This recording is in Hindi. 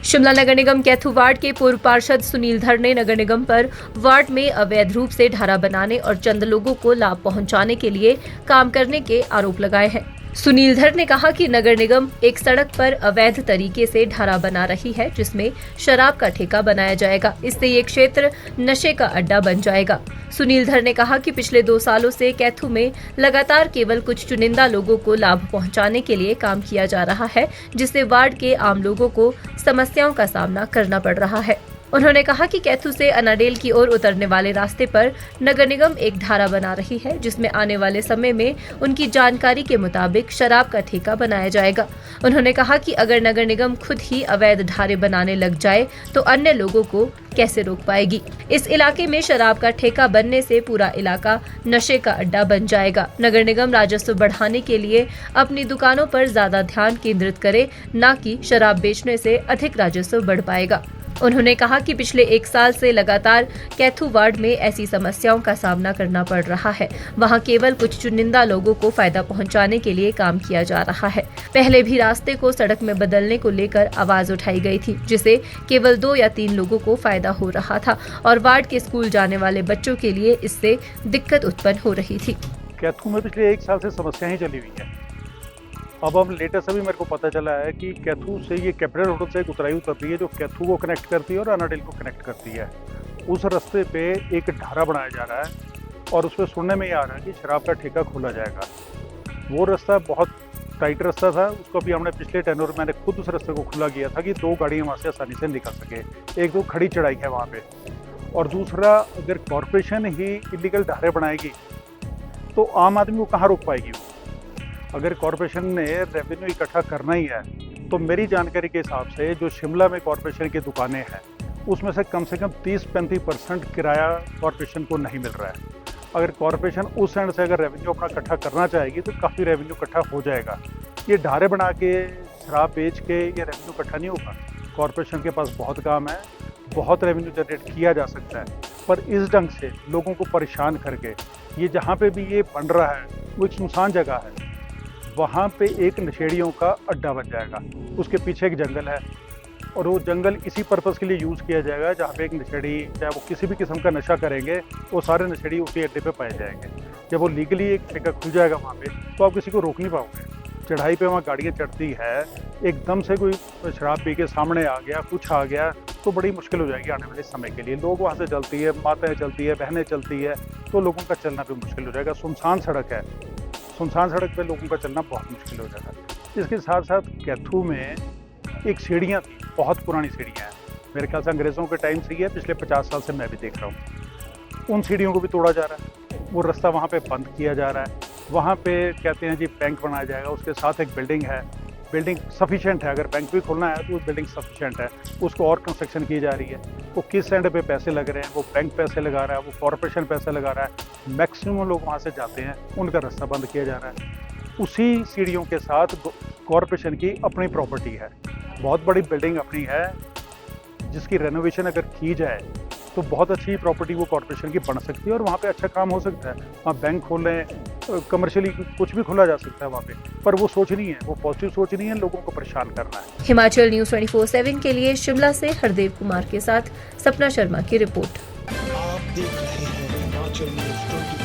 शिमला नगर निगम कैथू वार्ड के पूर्व पार्षद सुनील धर ने नगर निगम पर वार्ड में अवैध रूप से ढारा बनाने और चंद लोगों को लाभ पहुंचाने के लिए काम करने के आरोप लगाए हैं। सुनील धर ने कहा कि नगर निगम एक सड़क पर अवैध तरीके से ढारा बना रही है, जिसमें शराब का ठेका बनाया जाएगा। इससे ये क्षेत्र नशे का अड्डा बन जाएगा। सुनील धर ने कहा कि पिछले 2 सालों से कैथू में लगातार केवल कुछ चुनिंदा लोगों को लाभ पहुंचाने के लिए काम किया जा रहा है, जिससे वार्ड के आम लोगों को समस्याओं का सामना करना पड़ रहा है। उन्होंने कहा कि कैथू से अनाडेल की ओर उतरने वाले रास्ते पर नगर निगम एक ढारा बना रही है, जिसमें आने वाले समय में उनकी जानकारी के मुताबिक शराब का ठेका बनाया जाएगा। उन्होंने कहा कि अगर नगर निगम खुद ही अवैध ढारे बनाने लग जाए तो अन्य लोगों को कैसे रोक पाएगी। इस इलाके में शराब का ठेका बनने से पूरा इलाका नशे का अड्डा बन जाएगा। नगर निगम राजस्व बढ़ाने के लिए अपनी दुकानों पर ज्यादा ध्यान केंद्रित करे, न कि शराब बेचने से अधिक राजस्व बढ़ पाएगा। उन्होंने कहा कि पिछले 1 साल से लगातार कैथू वार्ड में ऐसी समस्याओं का सामना करना पड़ रहा है। वहां केवल कुछ चुनिंदा लोगों को फायदा पहुंचाने के लिए काम किया जा रहा है। पहले भी रास्ते को सड़क में बदलने को लेकर आवाज उठाई गई थी, जिसे केवल 2 या 3 लोगों को फायदा हो रहा था और वार्ड के स्कूल जाने वाले बच्चों के लिए इससे दिक्कत उत्पन्न हो रही थी। कैथू में पिछले 1 साल से समस्याएं चली हुई है। अब लेटेस्ट अभी मेरे को पता चला है कि कैथू से ये कैपिटल रोड से एक उतराई उतरती है जो कैथू को कनेक्ट करती है और अनाडेल को कनेक्ट करती है। उस रास्ते पे एक ढारा बनाया जा रहा है और उस पर सुनने में ये आ रहा है कि शराब का ठेका खोला जाएगा। वो रास्ता बहुत टाइट रास्ता था, उसको भी हमने पिछले टेन्योर में मैंने खुद उस रास्ते को खुला किया था कि 2 गाड़ियाँ वहाँ से आसानी से निकल सके। एक तो खड़ी चढ़ाई है वहाँ पे, और दूसरा अगर कॉरपोरेशन ही इलीगल ढारे बनाएगी तो आम आदमी को कहाँ रोक पाएगी। अगर कॉरपोरेशन ने रेवेन्यू इकट्ठा करना ही है तो मेरी जानकारी के हिसाब से जो शिमला में कॉरपोरेशन की दुकानें हैं उसमें से कम 30-35% किराया कॉरपोरेशन को नहीं मिल रहा है। अगर कॉरपोरेशन उस एंड से अगर रेवेन्यू अपना इकट्ठा करना चाहेगी तो काफ़ी रेवेन्यू इकट्ठा हो जाएगा। ये ढारे बना के शराब बेच के ये रेवेन्यू इकट्ठा नहीं होगा। कॉरपोरेशन के पास बहुत काम है, बहुत रेवेन्यू जनरेट किया जा सकता है, पर इस ढंग से लोगों को परेशान करके ये जहाँ पे भी ये बन रहा है वो एक सुनसान जगह है, वहाँ पे एक नशेड़ियों का अड्डा बन जाएगा। उसके पीछे एक जंगल है और वो जंगल इसी पर्पज़ के लिए यूज़ किया जाएगा जहाँ पे एक नशेड़ी, चाहे वो किसी भी किस्म का नशा करेंगे, वो सारे नशेड़ी उसी अड्डे पे पाए जाएंगे। जब वो लीगली एक ठेका खुल जाएगा वहाँ पे तो आप किसी को रोक नहीं पाओगे। चढ़ाई पे वहाँ गाड़ियाँ चढ़ती है, एकदम से कोई शराब पी के सामने आ गया, कुछ आ गया तो बड़ी मुश्किल हो जाएगी आने वाले समय के लिए। लोग वहाँ से चलती है, माताएँ चलती है, बहनें चलती है, तो लोगों का चलना भी मुश्किल हो जाएगा। सुनसान सड़क है, सुनसान सड़क पे लोगों का चलना बहुत मुश्किल हो जाता है। इसके साथ साथ कैथू में एक सीढ़ियाँ थी, बहुत पुरानी सीढ़ियाँ हैं, मेरे ख्याल से अंग्रेज़ों के टाइम से ही है, पिछले 50 साल से मैं भी देख रहा हूँ। उन सीढ़ियों को भी तोड़ा जा रहा है, वो रास्ता वहाँ पे बंद किया जा रहा है। वहाँ पे कहते हैं जी बैंक बनाया जाएगा, उसके साथ एक बिल्डिंग है, बिल्डिंग सफिशेंट है, अगर बैंक भी खोलना है तो वो बिल्डिंग सफिशेंट है, उसको और कंस्ट्रक्शन की जा रही है। वो किस एंड पे पैसे लग रहे हैं, वो बैंक पैसे लगा रहा है, वो कॉरपोरेशन पैसे लगा रहा है, मैक्सिमम लोग वहाँ से जाते हैं, उनका रास्ता बंद किया जा रहा है। उसी सीढ़ियों के साथ कॉरपोरेशन की अपनी प्रॉपर्टी है, बहुत बड़ी बिल्डिंग अपनी है, जिसकी रेनोवेशन अगर की जाए तो बहुत अच्छी प्रॉपर्टी वो कॉरपोरेशन की बन सकती है और वहाँ पे अच्छा काम हो सकता है। वहाँ बैंक खोलें, कमर्शियली कुछ भी खोला जा सकता है वहाँ पे, पर वो सोच नहीं है, वो पॉजिटिव सोच नहीं है, लोगों को परेशान करना है। हिमाचल न्यूज़ 24/7 के लिए शिमला से हरदेव कुमार के साथ सपना शर्मा की रिपोर्ट। आप देख रहे हैं हिमाचल न्यूज़ 24।